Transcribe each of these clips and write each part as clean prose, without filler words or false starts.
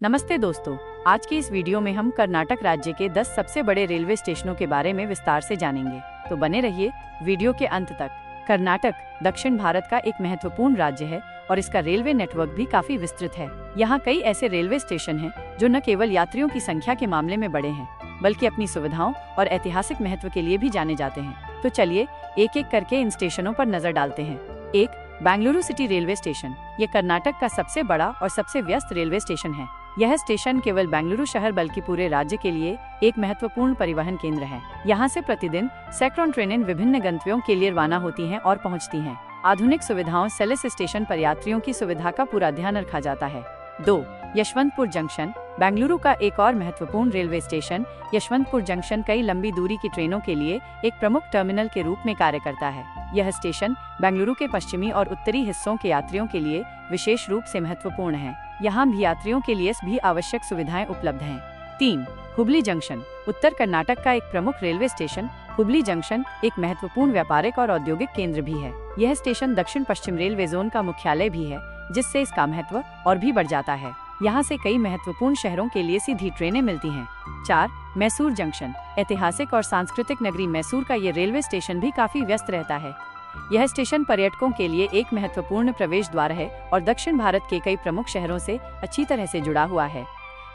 नमस्ते दोस्तों, आज की इस वीडियो में हम कर्नाटक राज्य के 10 सबसे बड़े रेलवे स्टेशनों के बारे में विस्तार से जानेंगे, तो बने रहिए वीडियो के अंत तक। कर्नाटक दक्षिण भारत का एक महत्वपूर्ण राज्य है और इसका रेलवे नेटवर्क भी काफी विस्तृत है। यहाँ कई ऐसे रेलवे स्टेशन हैं जो न केवल यात्रियों की संख्या के मामले में बड़े हैं, बल्कि अपनी सुविधाओं और ऐतिहासिक महत्व के लिए भी जाने जाते हैं। तो चलिए एक एक करके इन स्टेशनों पर नजर डालते हैं। 1. Bengaluru city railway station. ये कर्नाटक का सबसे बड़ा और सबसे व्यस्त रेलवे स्टेशन है। यह स्टेशन केवल बेंगलुरु शहर बल्कि पूरे राज्य के लिए एक महत्वपूर्ण परिवहन केंद्र है। यहाँ से प्रतिदिन सैकड़ों ट्रेनें विभिन्न गंतव्यों के लिए रवाना होती हैं और पहुँचती हैं। आधुनिक सुविधाओं सेलेस स्टेशन पर यात्रियों की सुविधा का पूरा ध्यान रखा जाता है। 2. यशवंतपुर जंक्शन। बेंगलुरु का एक और महत्वपूर्ण रेलवे स्टेशन यशवंतपुर जंक्शन कई लंबी दूरी की ट्रेनों के लिए एक प्रमुख टर्मिनल के रूप में कार्य करता है। यह स्टेशन बेंगलुरु के पश्चिमी और उत्तरी हिस्सों के यात्रियों के लिए विशेष रूप से महत्वपूर्ण है। यहाँ भी यात्रियों के लिए भी आवश्यक सुविधाएं उपलब्ध हैं। 3. हुबली जंक्शन। उत्तर कर्नाटक का एक प्रमुख रेलवे स्टेशन हुबली जंक्शन एक महत्वपूर्ण व्यापारिक और औद्योगिक केंद्र भी है। यह स्टेशन दक्षिण पश्चिम रेलवे जोन का मुख्यालय भी है, जिससे इसका महत्व और भी बढ़ जाता है। यहाँ से कई महत्वपूर्ण शहरों के लिए सीधी ट्रेनें मिलती हैं। 4. मैसूर जंक्शन। ऐतिहासिक और सांस्कृतिक नगरी मैसूर का ये रेलवे स्टेशन भी काफी व्यस्त रहता है। यह स्टेशन पर्यटकों के लिए एक महत्वपूर्ण प्रवेश द्वार है और दक्षिण भारत के कई प्रमुख शहरों से अच्छी तरह से जुड़ा हुआ है।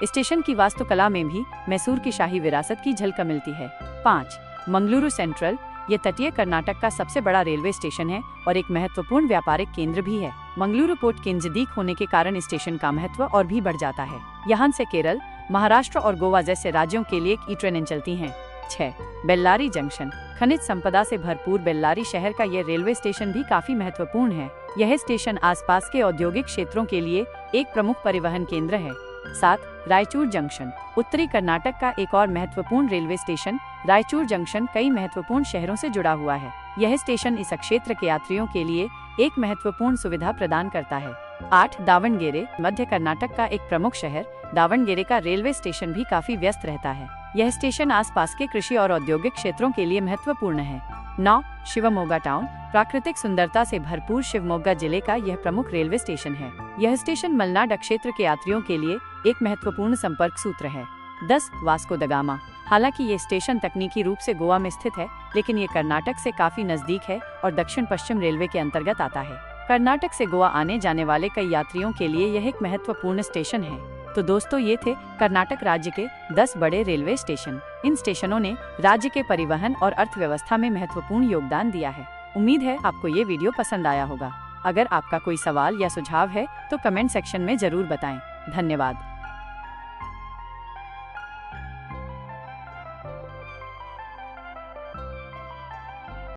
स्टेशन की वास्तुकला में भी मैसूर की शाही विरासत की झलक मिलती है। 5. मंगलुरु सेंट्रल। ये तटीय कर्नाटक का सबसे बड़ा रेलवे स्टेशन है और एक महत्वपूर्ण व्यापारिक केंद्र भी है। मंगलुरु पोर्ट के नजदीक होने के कारण स्टेशन का महत्व और भी बढ़ जाता है। यहाँ से केरल, महाराष्ट्र और गोवा जैसे राज्यों के लिए ई ट्रेनें चलती हैं। 6. बेल्लारी जंक्शन। खनिज संपदा से भरपूर बेल्लारी शहर का यह रेलवे स्टेशन भी काफी महत्वपूर्ण है। यह स्टेशन आसपास के औद्योगिक क्षेत्रों के लिए एक प्रमुख परिवहन केंद्र है। 7. रायचूर जंक्शन। उत्तरी कर्नाटक का एक और महत्वपूर्ण रेलवे स्टेशन रायचूर जंक्शन कई महत्वपूर्ण शहरों से जुड़ा हुआ है। यह स्टेशन इस क्षेत्र के यात्रियों के लिए एक महत्वपूर्ण सुविधा प्रदान करता है। 8. दावणगेरे। मध्य कर्नाटक का एक प्रमुख शहर दावणगेरे का रेलवे स्टेशन भी काफी व्यस्त रहता है। यह स्टेशन आसपास के कृषि और औद्योगिक क्षेत्रों के लिए महत्वपूर्ण है। 9. शिवमोगा टाउन। प्राकृतिक सुंदरता से भरपूर शिवमोगा जिले का यह प्रमुख रेलवे स्टेशन है। यह स्टेशन मलनाड क्षेत्र के यात्रियों के लिए एक महत्वपूर्ण संपर्क सूत्र है। 10. Vasco the gamma. हालांकि ये स्टेशन तकनीकी रूप से गोवा में स्थित है, लेकिन ये कर्नाटक से काफी नजदीक है और दक्षिण पश्चिम रेलवे के अंतर्गत आता है। कर्नाटक से गोवा आने जाने वाले कई यात्रियों के लिए यह एक महत्वपूर्ण स्टेशन है। तो दोस्तों, ये थे कर्नाटक राज्य के 10 बड़े रेलवे स्टेशन। इन स्टेशनों ने राज्य के परिवहन और अर्थव्यवस्था में महत्वपूर्ण योगदान दिया है। उम्मीद है आपको ये वीडियो पसंद आया होगा। अगर आपका कोई सवाल या सुझाव है तो कमेंट सेक्शन में जरूर बताएं। धन्यवाद।